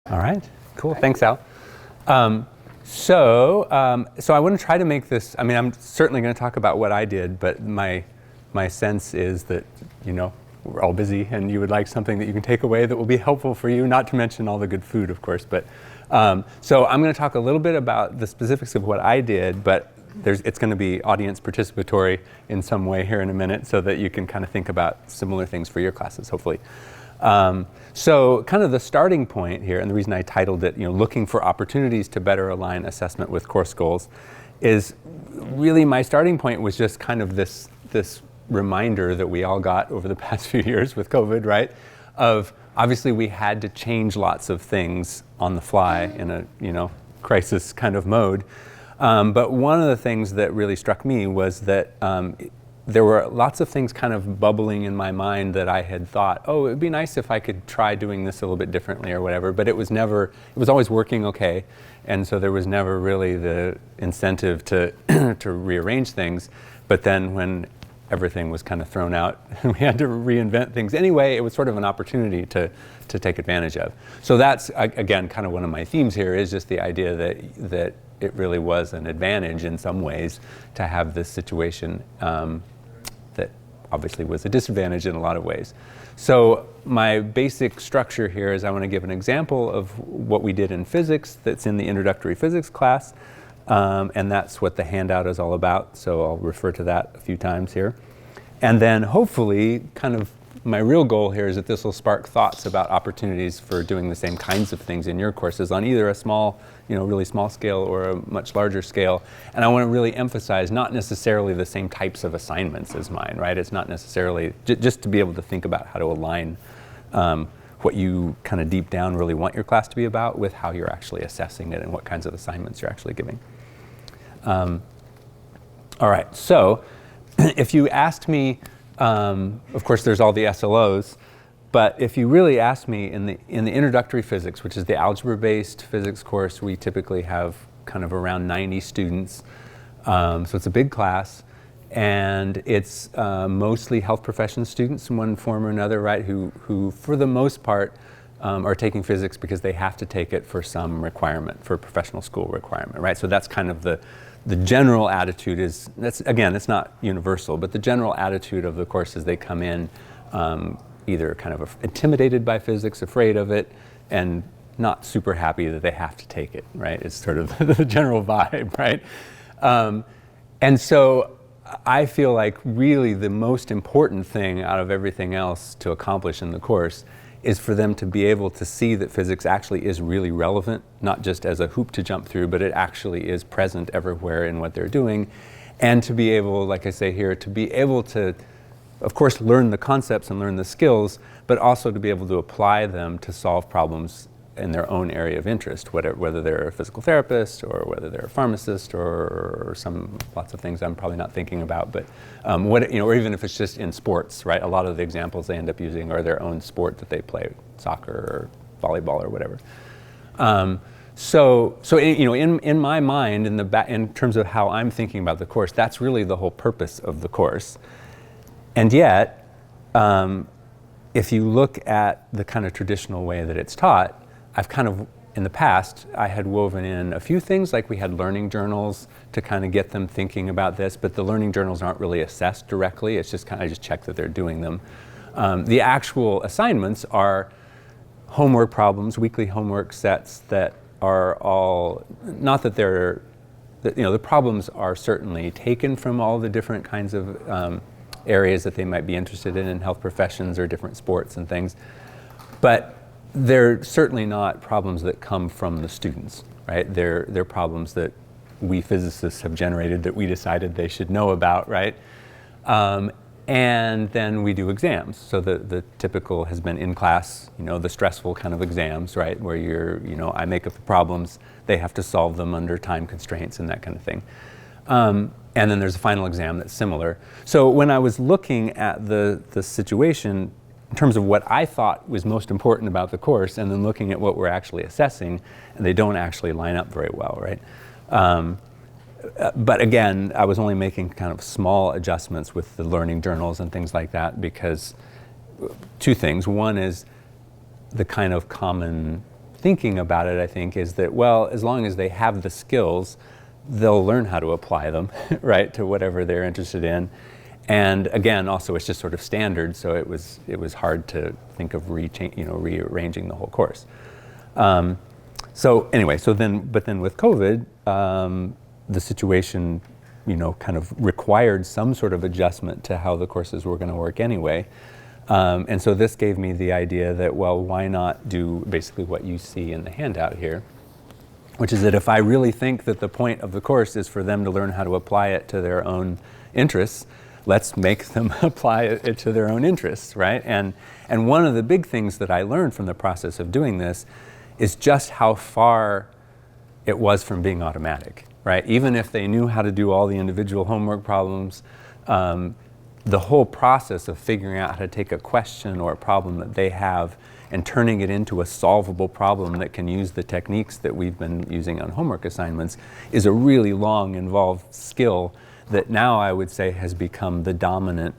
All right, cool. Thanks, Al. So I want to try to make this. I mean, I'm certainly going to talk about what I did, but my sense is that we're all busy, and you would like something that you can take away that will be helpful for you. Not to mention all the good food, of course. But so I'm going to talk a little bit about the specifics of what I did, but it's going to be audience participatory in some way here in a minute, so that you can kind of think about similar things for your classes, hopefully. So kind of the starting point here, and the reason I titled it, looking for opportunities to better align assessment with course goals, is really my starting point was just kind of this reminder that we all got over the past few years with COVID, right? Of obviously we had to change lots of things on the fly in a crisis kind of mode. But one of the things that really struck me was that there were lots of things kind of bubbling in my mind that I had thought, oh, it would be nice if I could try doing this a little bit differently or whatever, but it was always working okay. And so there was never really the incentive to rearrange things. But then when everything was kind of thrown out and we had to reinvent things anyway, it was sort of an opportunity to take advantage of. So that's, again, kind of one of my themes here, is just the idea that it really was an advantage in some ways to have this situation that obviously was a disadvantage in a lot of ways. So my basic structure here is I want to give an example of what we did in physics that's in the introductory physics class, and that's what the handout is all about, so I'll refer to that a few times here. And then hopefully, kind of my real goal here is that this will spark thoughts about opportunities for doing the same kinds of things in your courses on either a small, really small scale or a much larger scale. And I want to really emphasize not necessarily the same types of assignments as mine, right? It's not necessarily, just to be able to think about how to align what you kind of deep down really want your class to be about with how you're actually assessing it and what kinds of assignments you're actually giving. All right, so if you asked me, of course, there's all the SLOs, but if you really ask me in the introductory physics, which is the algebra-based physics course, we typically have kind of around 90 students. So it's a big class, and it's mostly health professions students in one form or another, right? Who for the most part are taking physics because they have to take it for some requirement, for a professional school requirement, right? So that's kind of the general attitude is, it's not universal, but the general attitude of the course is they come in either kind of intimidated by physics, afraid of it, and not super happy that they have to take it, right? It's sort of the general vibe, right? And so I feel like really the most important thing out of everything else to accomplish in the course is for them to be able to see that physics actually is really relevant, not just as a hoop to jump through, but it actually is present everywhere in what they're doing. And to be able, like I say here, to be able to, of course, learn the concepts and learn the skills, but also to be able to apply them to solve problems in their own area of interest, whether they're a physical therapist or whether they're a pharmacist or lots of things I'm probably not thinking about, but or even if it's just in sports, right? A lot of the examples they end up using are their own sport that they play, soccer or volleyball or whatever. So in my mind, in terms of how I'm thinking about the course, that's really the whole purpose of the course. And yet, if you look at the kind of traditional way that it's taught, I've kind of, in the past, I had woven in a few things, like we had learning journals to kind of get them thinking about this, but the learning journals aren't really assessed directly. It's just I just check that they're doing them. The actual assignments are homework problems, weekly homework sets that are all, not that they're, the problems are certainly taken from all the different kinds of areas that they might be interested in health professions or different sports and things. But they're certainly not problems that come from the students, right? They're problems that we physicists have generated that we decided they should know about, right? And then we do exams. So the typical has been in class, the stressful kind of exams, right? Where I make up the problems, they have to solve them under time constraints and that kind of thing. And then there's a final exam that's similar. So when I was looking at the situation, in terms of what I thought was most important about the course, and then looking at what we're actually assessing, and they don't actually line up very well, right? But again, I was only making kind of small adjustments with the learning journals and things like that because two things. One is the kind of common thinking about it, I think, is that, well, as long as they have the skills, they'll learn how to apply them, right, to whatever they're interested in. And again, also, it's just sort of standard, so it was hard to think of rearranging the whole course. So anyway, but then with COVID, the situation, kind of required some sort of adjustment to how the courses were going to work anyway. And so this gave me the idea that, well, why not do basically what you see in the handout here, which is that if I really think that the point of the course is for them to learn how to apply it to their own interests, let's make them apply it to their own interests, right? And one of the big things that I learned from the process of doing this is just how far it was from being automatic, right? Even if they knew how to do all the individual homework problems, the whole process of figuring out how to take a question or a problem that they have and turning it into a solvable problem that can use the techniques that we've been using on homework assignments is a really long, involved skill that now I would say has become the dominant,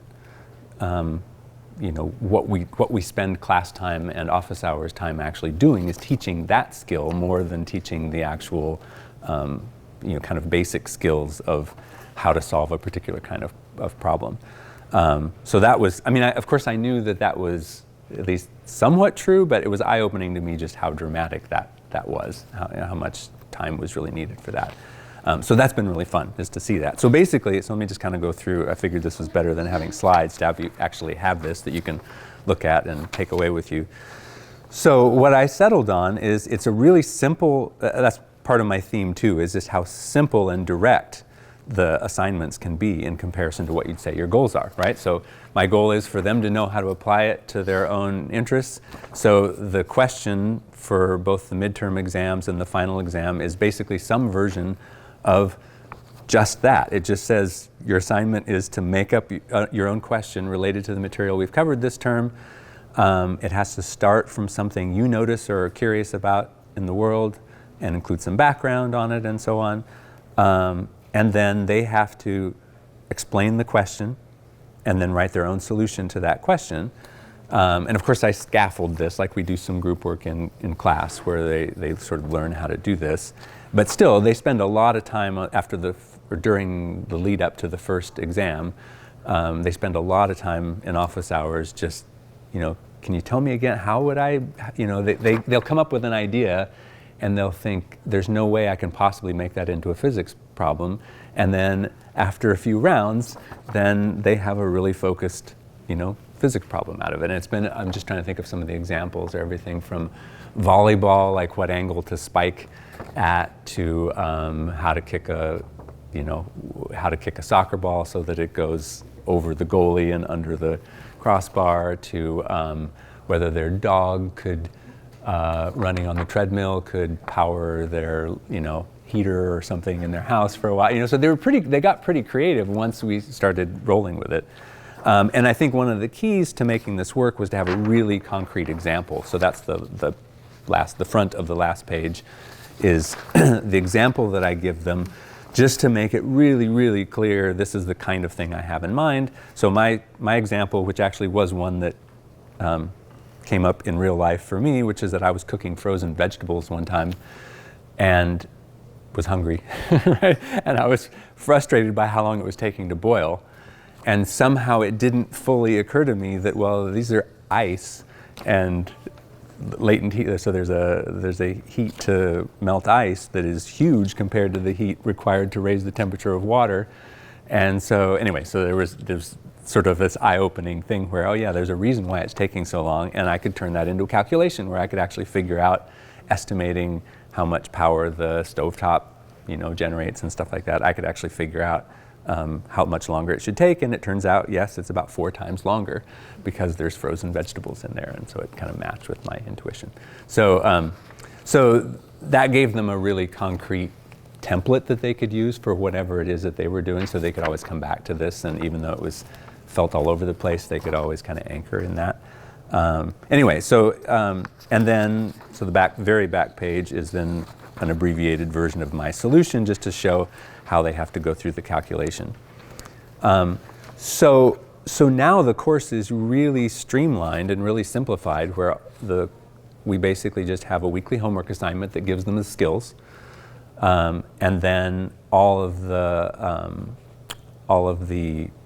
what we spend class time and office hours time actually doing is teaching that skill more than teaching the actual, kind of basic skills of how to solve a particular kind of problem. So that was, of course I knew that was at least somewhat true, but it was eye-opening to me just how dramatic that was, how much time was really needed for that. So that's been really fun, is to see that. So basically, let me just kind of go through, I figured this was better than having slides to have you actually have this that you can look at and take away with you. So what I settled on is it's a really simple, that's part of my theme too, is just how simple and direct the assignments can be in comparison to what you'd say your goals are, right? So my goal is for them to know how to apply it to their own interests. So the question for both the midterm exams and the final exam is basically some version of just that. It just says your assignment is to make up your own question related to the material we've covered this term. It has to start from something you notice or are curious about in the world and include some background on it and so on. And then they have to explain the question and then write their own solution to that question. And of course I scaffold this like we do some group work in class where they sort of learn how to do this. But still, they spend a lot of time during the lead up to the first exam. They spend a lot of time in office hours just, can you tell me again, how would I, they'll come up with an idea and they'll think, there's no way I can possibly make that into a physics problem. And then after a few rounds, then they have a really focused, physics problem out of it. And I'm just trying to think of some of the examples, everything from volleyball, like what angle to spike at, to how to kick a soccer ball so that it goes over the goalie and under the crossbar, to whether their dog could, running on the treadmill, could power their, heater or something in their house for a while. So they got pretty creative once we started rolling with it. And I think one of the keys to making this work was to have a really concrete example. So that's the front of the last page is the example that I give them, just to make it really, really clear this is the kind of thing I have in mind. So my example, which actually was one that came up in real life for me, which is that I was cooking frozen vegetables one time and was hungry, right? And I was frustrated by how long it was taking to boil. And somehow it didn't fully occur to me that, well, these are ice and latent heat, so there's a heat to melt ice that is huge compared to the heat required to raise the temperature of water. And so anyway, so there's sort of this eye-opening thing where, oh yeah, there's a reason why it's taking so long, and I could turn that into a calculation where I could actually figure out estimating how much power the stovetop, generates and stuff like that. I could actually figure out how much longer it should take, and it turns out, yes, it's about 4 times longer because there's frozen vegetables in there, and so it kind of matched with my intuition. So that gave them a really concrete template that they could use for whatever it is that they were doing, so they could always come back to this, and even though it felt all over the place, they could always kind of anchor in that. Anyway, and then the very back page is then an abbreviated version of my solution, just to show how they have to go through the calculation. So now the course is really streamlined and really simplified, where we basically just have a weekly homework assignment that gives them the skills. And then all of the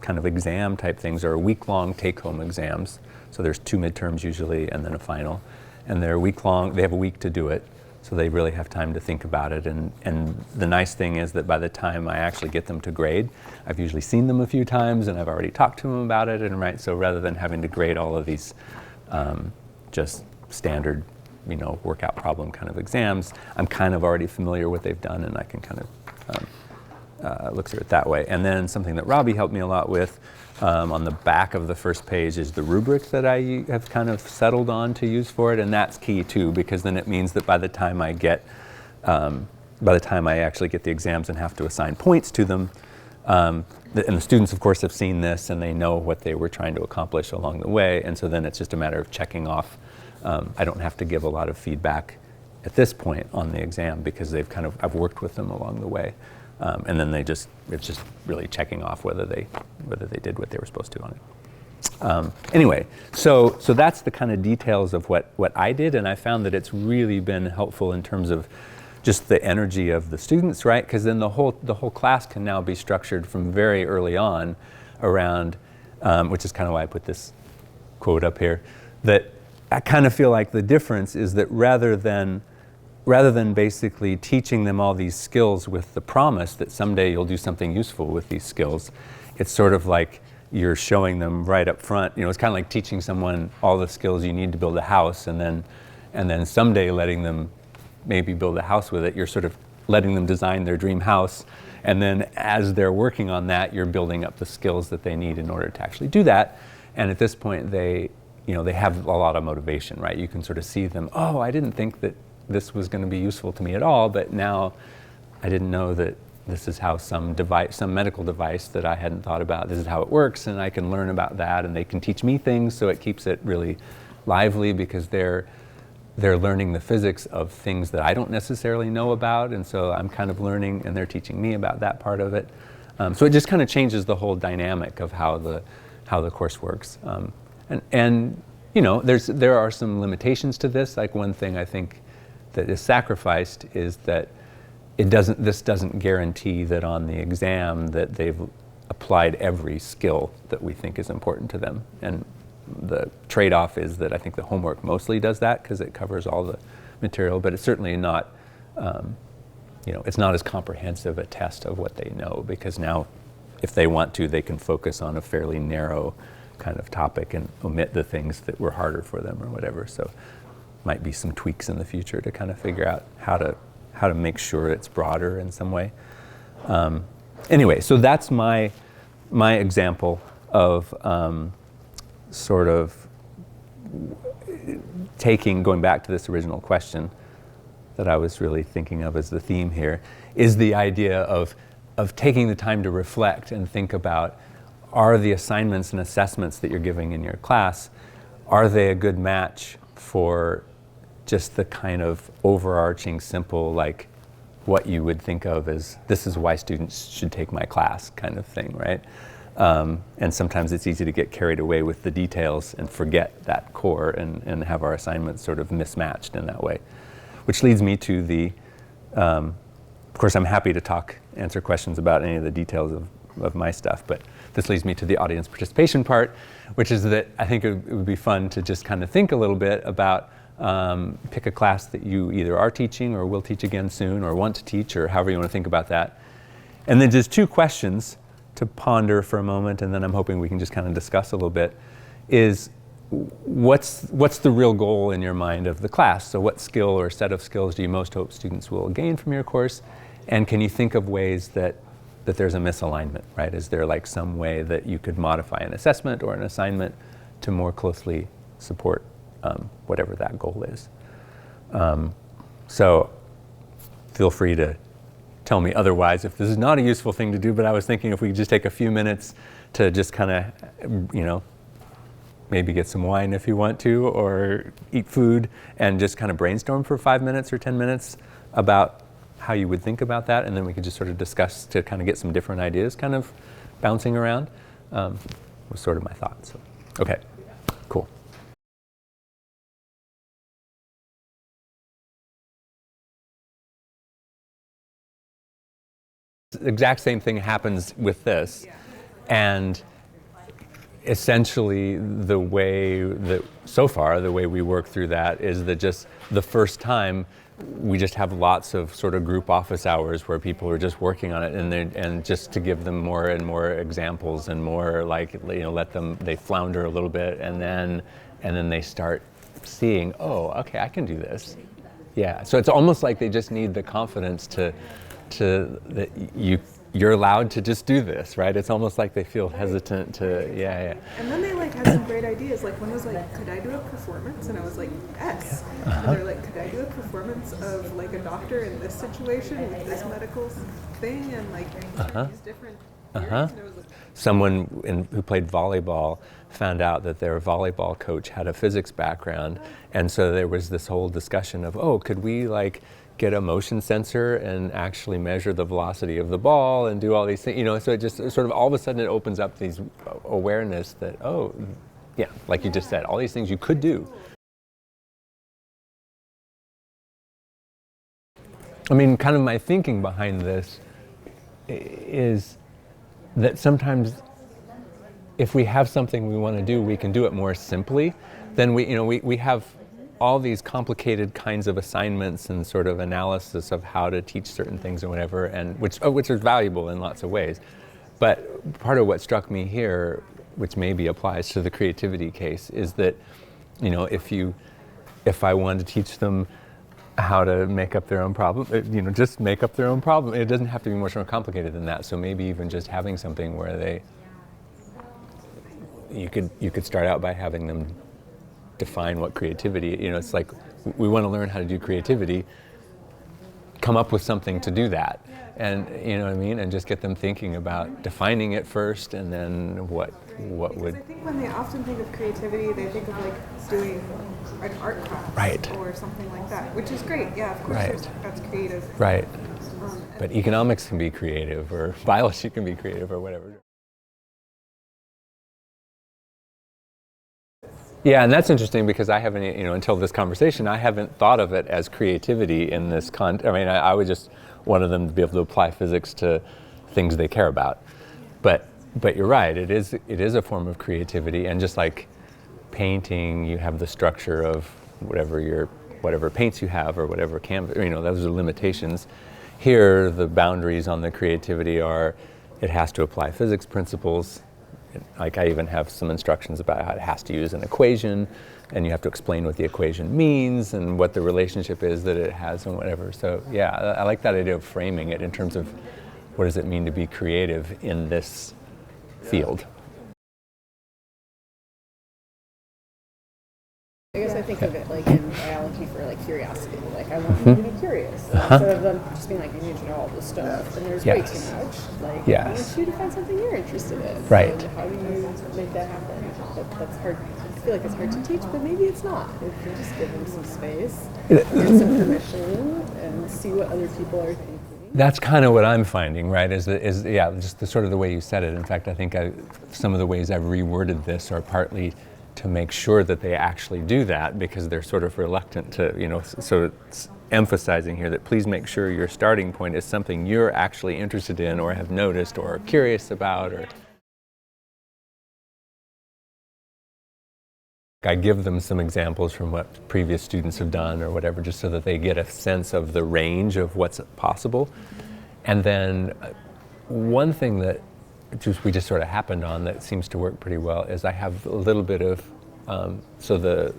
kind of exam type things are week-long take-home exams. So there's 2 midterms usually and then a final. And they're week-long, they have a week to do it. So they really have time to think about it. And the nice thing is that by the time I actually get them to grade, I've usually seen them a few times and I've already talked to them about it. And right, so rather than having to grade all of these just standard, workout problem kind of exams, I'm kind of already familiar with what they've done and I can kind of look through it that way. And then something that Robbie helped me a lot with on the back of the first page is the rubric that I have kind of settled on to use for it, and that's key too, because then it means that by the time I actually get the exams and have to assign points to them, and the students of course have seen this and they know what they were trying to accomplish along the way, and so then it's just a matter of checking off. I don't have to give a lot of feedback at this point on the exam because I've worked with them along the way. And then it's just really checking off whether they did what they were supposed to on it. Anyway, so that's the kind of details of what I did, and I found that it's really been helpful in terms of just the energy of the students, right? Because then the whole class can now be structured from very early on around, which is kind of why I put this quote up here, that I kind of feel like the difference is that rather than basically teaching them all these skills with the promise that someday you'll do something useful with these skills, it's sort of like you're showing them right up front. It's kind of like teaching someone all the skills you need to build a house, and then someday letting them maybe build a house with it. You're sort of letting them design their dream house, and then as they're working on that, you're building up the skills that they need in order to actually do that. And at this point, they have a lot of motivation, right? You can sort of see them, oh, I didn't think that this was going to be useful to me at all, but now I didn't know that this is how some medical device that I hadn't thought about, this is how it works, and I can learn about that, and they can teach me things, so it keeps it really lively because they're learning the physics of things that I don't necessarily know about, and so I'm kind of learning and they're teaching me about that part of it. So it just kind of changes the whole dynamic of how the course works. And there are some limitations to this. Like one thing I think that is sacrificed is that this doesn't guarantee that on the exam that they've applied every skill that we think is important to them. And the trade-off is that I think the homework mostly does that because it covers all the material, but it's certainly not, it's not as comprehensive a test of what they know, because now if they want to, they can focus on a fairly narrow kind of topic and omit the things that were harder for them or whatever. So might be some tweaks in the future to kind of figure out how to make sure it's broader in some way. Anyway, so that's my example of sort of going back to this original question that I was really thinking of as the theme here, is the idea of taking the time to reflect and think about, are the assignments and assessments that you're giving in your class, are they a good match for just the kind of overarching simple, like what you would think of as this is why students should take my class kind of thing, right? And sometimes it's easy to get carried away with the details and forget that core and have our assignments sort of mismatched in that way. Which leads me to of course I'm happy to answer questions about any of the details of my stuff, but this leads me to the audience participation part, which is that I think it would be fun to just kind of think a little bit about pick a class that you either are teaching or will teach again soon or want to teach, or however you want to think about that. And then just 2 questions to ponder for a moment, and then I'm hoping we can just kind of discuss a little bit, is what's the real goal in your mind of the class? So what skill or set of skills do you most hope students will gain from your course? And can you think of ways that there's a misalignment, right? Is there like some way that you could modify an assessment or an assignment to more closely support whatever that goal is? So feel free to tell me otherwise if this is not a useful thing to do, but I was thinking if we could just take a few minutes to just kind of, maybe get some wine if you want to, or eat food, and just kind of brainstorm for 5 minutes or 10 minutes about how you would think about that, and then we could just sort of discuss to kind of get some different ideas kind of bouncing around, was sort of my thought. So, okay. The exact same thing happens with this. And essentially the way we work through that is that just the first time we just have lots of sort of group office hours where people are just working on it, and just to give them more and more examples and more they flounder a little bit, and then they start seeing, oh, okay, I can do this. Yeah, so it's almost like they just need the confidence to that you're allowed to just do this, right? It's almost like they feel hesitant to, yeah. And then they had some great ideas. Like one was like, could I do a performance? And I was like, yes. And they're like, could I do a performance of like a doctor in this situation with this medical thing, and like these different theories? And it was like, Someone who played volleyball found out that their volleyball coach had a physics background, and so there was this whole discussion of, oh, could we get a motion sensor and actually measure the velocity of the ball and do all these things, so it just sort of all of a sudden it opens up these awareness that, oh, yeah, like you just said, all these things you could do. I mean, kind of my thinking behind this is that sometimes if we have something we want to do, we can do it more simply. Then we have all these complicated kinds of assignments and sort of analysis of how to teach certain things or whatever, and which is valuable in lots of ways. But part of what struck me here, which maybe applies to the creativity case, is that, if I wanted to teach them how to make up their own problem, just make up their own problem. It doesn't have to be much more complicated than that. So maybe even just having something where you could start out by having them define what creativity, it's like, we want to learn how to do creativity, come up with something to do that, and and just get them thinking about defining it first, and then what would. I think when they often think of creativity, they think of like doing an art class, right, or something like that, which is great. Yeah, of course, right, that's creative. Right. But economics can be creative, or biology can be creative, or whatever. Yeah, and that's interesting because I haven't, until this conversation, I haven't thought of it as creativity in this I would just wanted them to be able to apply physics to things they care about. But you're right, it is a form of creativity, and just like painting, you have the structure of whatever paints you have, or whatever canvas, those are limitations. Here, the boundaries on the creativity are, it has to apply physics principles. Like I even have some instructions about how it has to use an equation, and you have to explain what the equation means and what the relationship is that it has and whatever. So yeah, I like that idea of framing it in terms of what does it mean to be creative in this field. I guess I think of it like in biology for like curiosity. Like I want you to be curious instead of them just being like, you need to know all this stuff, and there's way too much. Like I want you to find something you're interested in. Right. And how do you make that happen? That's hard. I feel like it's hard to teach, but maybe it's not. If you just give them some space, get some permission, and see what other people are thinking. That's kind of what I'm finding, right? Just the sort of the way you said it. In fact, I think some of the ways I've reworded this are partly to make sure that they actually do that, because they're sort of reluctant to, so it's emphasizing here that please make sure your starting point is something you're actually interested in, or have noticed, or are curious about, or I give them some examples from what previous students have done or whatever, just so that they get a sense of the range of what's possible. And then one thing that we just sort of happened on that seems to work pretty well is I have a little bit of, so the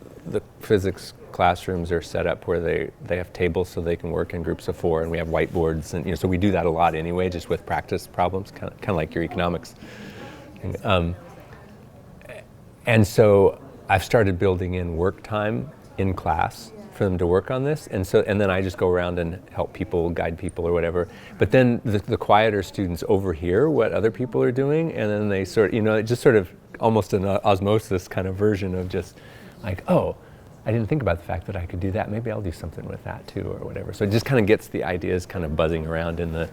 physics classrooms are set up where they have tables so they can work in groups of 4, and we have whiteboards, and so we do that a lot anyway, just with practice problems, kind of like your economics. And so I've started building in work time in class for them to work on this, and then I just go around and help people, guide people, or whatever. But then the quieter students overhear what other people are doing, and then they it just sort of almost an osmosis kind of version of just like, oh, I didn't think about the fact that I could do that. Maybe I'll do something with that too, or whatever. So it just kind of gets the ideas kind of buzzing around in the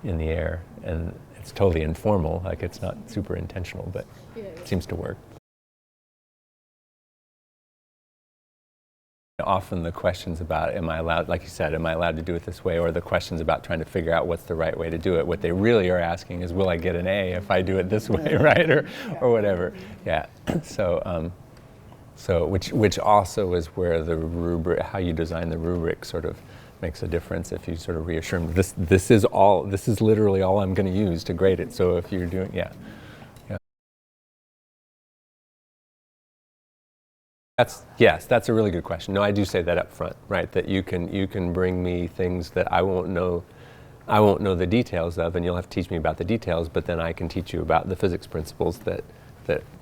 air, and it's totally informal. Like it's not super intentional, but it seems to work. Often the questions about, am I allowed, like you said, am I allowed to do it this way, or the questions about trying to figure out what's the right way to do it, what they really are asking is, will I get an A if I do it this way, right, or whatever. Yeah. So which also is where the rubric, how you design the rubric, sort of makes a difference. If you sort of reassure them, this is literally all I'm going to use to grade it. So if you're doing, yeah. That's a really good question. No, I do say that up front, right? That you can bring me things that I won't know the details of, and you'll have to teach me about the details, but then I can teach you about the physics principles that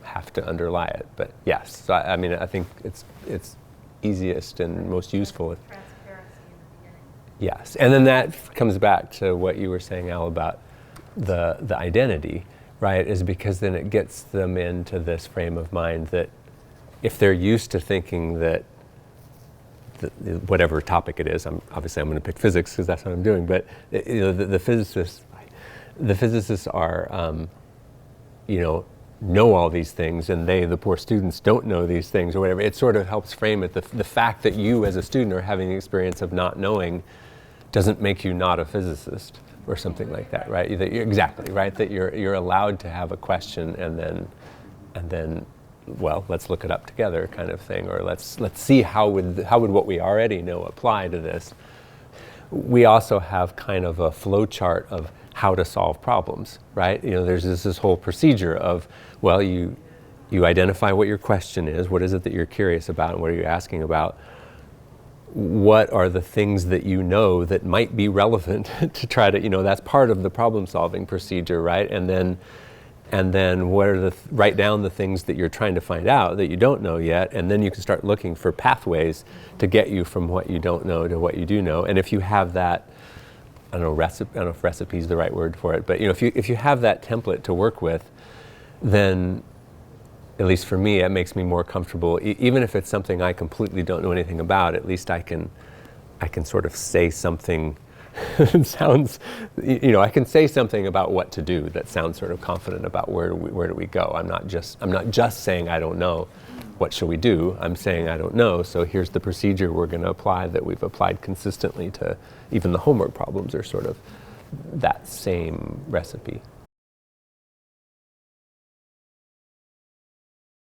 have to underlie it. But yes, so I mean, I think it's easiest and most useful. Yes, and then that comes back to what you were saying, Al, about the identity, right? Is because then it gets them into this frame of mind that if they're used to thinking that whatever topic it is, obviously I'm going to pick physics because that's what I'm doing, but the physicists are, know all these things, and the poor students, don't know these things or whatever. It sort of helps frame it. The fact that you as a student are having the experience of not knowing doesn't make you not a physicist or something like that, right? Exactly, right? That you're allowed to have a question and then well, let's look it up together, kind of thing, or let's see how would what we already know apply to this. We also have kind of a flow chart of how to solve problems, right? There's this whole procedure of, well, you identify what your question is, what is it that you're curious about, and what are you asking about? What are the things that you know that might be relevant to try to, that's part of the problem solving procedure, right? And then what are write down the things that you're trying to find out that you don't know yet, and then you can start looking for pathways to get you from what you don't know to what you do know. And if you have that, I don't know if recipe is the right word for it, but if you have that template to work with, then at least for me, it makes me more comfortable. Even if it's something I completely don't know anything about, at least I can sort of say something. It sounds, I can say something about what to do that sounds sort of confident about where do we go. I'm not just saying I don't know. What shall we do? I'm saying I don't know. So here's the procedure we're going to apply that we've applied consistently to even the homework problems are sort of that same recipe.